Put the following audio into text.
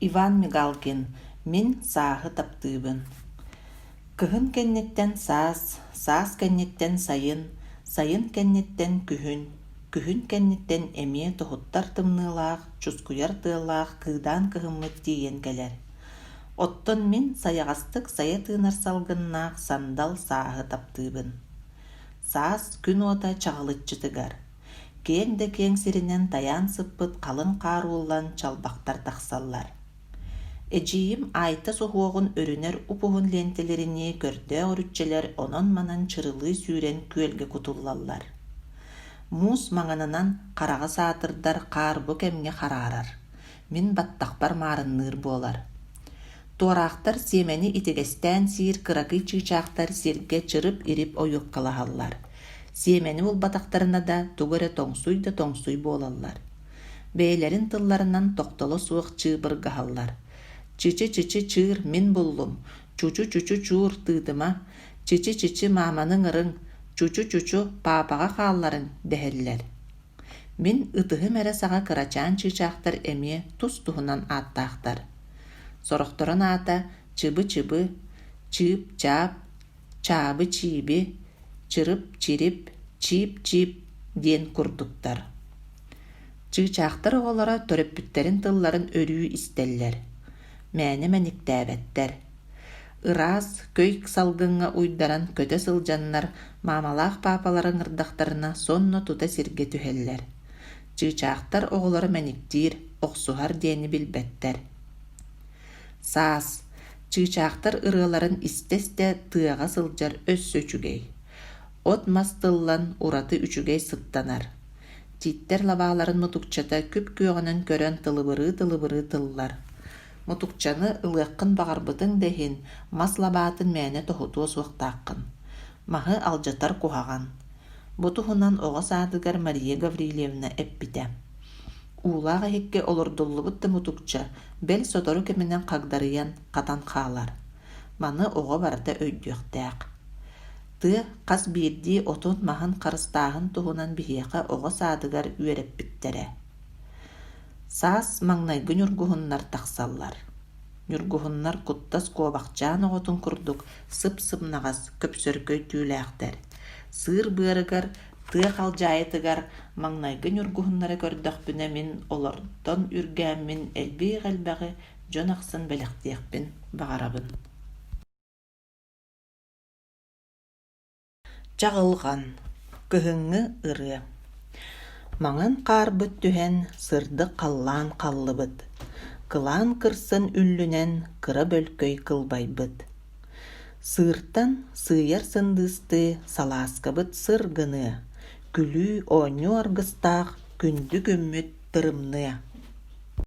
Иван Мигалкин, мин сааһы таптыыбын. Кыһын кэнниттэн саас, саас кэнниттэн сайын, сайын кэнниттэн күһүн, күһүн кэнниттэн эмиэ туһуттар тымныылаах, чускуяр тыаллаах кыыдаан кыһыммыт тиийэн кэлэр. Оттон мин саяҕастык сайа тыынар салгыннаах сандал сааһы таптыыбын. Саас күн ота чаҕылыччытыгар. Кең да кең сиринэн таяан сыппыт қалын қааруулан чалбақтар тахсаллар. Эдьиим айта суһуоҕун өрүнэр упуһун лентелерини көрдөө өрүччелер онон манан чырылыы сүүрэн күөлгэ кутуллаллар. Муус маҥанынан хараҕа саатырдар хаар бу кэмҥэ хараарар. Мин баттахпар маарынныыр буолар. Туораахтар сиэmäни итигэстээн сиир кыракый чыычаахтар сиргэ чырып ирип ойуккалаһаллар. Сиэmäни улбатахтарына да тугары тоҥсуй да тоҥсуй буолаллар. Бэйэлэрин тылларынан тохтоло суох чыыбыргаһаллар. Чычы чыыр мин буллум, чучу чуур тыытыма, чычы мааманың ырың, чучу паапаға хаалларын дэһэллэр. Мин ытыһым эрэ саҕа кырачаан чыычаахтар эмиэ тус туһунан ааттаахтар. Сорохторон аата чыбы, чыып чаап, чаабы чииби, чырып чирип, чиip диэн курдуктар. Чыычаахтар оҕолора төрөппүттэрин тылларын өрүү истэллэр. Мээне мэниктээбэттэр. Ыраас көй салгыңҥа уйдаран көтө сылдьаннар маамалаах паапаларын ырдахтарына сонно тута сиргэ түһэллэр. Чыычаахтар оҕолоро мэниктиир, охсуһар диэни билбэттэр. Саас, чыычаахтар ырыаларын истэстэ тыаҕа сылдьар өссө үчүгэй. От мас тыллан ураты үчүгэй сыттанар. Тииттэр лабааларын мутукчата күп күөҕүнэн көрөн тылыбырыы тыллар. Мутукчаны ылыаккын бағарбытың дэһин мас лабаатын мээне тоһутуо суохтааккын. Маһы алдьатар куһаҕан. Бу туһунан оҕо саатыгар Мария Гаврилевна эппитэ. Уулааҕа хикке олордуллубут да мутукча бэл сотору кэминэн хагдарыйан хатан хаалар. Маны оҕо барда өйдүөхтээх. Тыа хас биирдии отун маһын харыстааһын туһунан биһиэхэ оҕо саатыгар үөрэппиттэрэ. Саас маҥнайгы ньургуһуннар тахсаллар. Ньургуһуннар куттас куобахчаан оҕотун курдук сып-сыпнаҕас көпсөргөй түүлээхтэр. Сыыр быарыгар тыа халдьаайытыгар маҥнайгы ньургуһуннара көрдөхпүнэ мин олордон үргээммин элбии-элбэҕи дьон ахсын бэлэхтиэхпин баҕарабын. Чаҕылҕан, кыһыҥҥы ырыа. Маҥын хаарбыт түһэн сырдык халлаан халлыбыт. Кылаан кырсын үллүнэн кыра бөлкөй кылбайбыт. Сыыртан сыйар сындыысты салааскабыт сыр гыныа. Күлүү оонньу аргыстаах күндү көммүт тырымныа.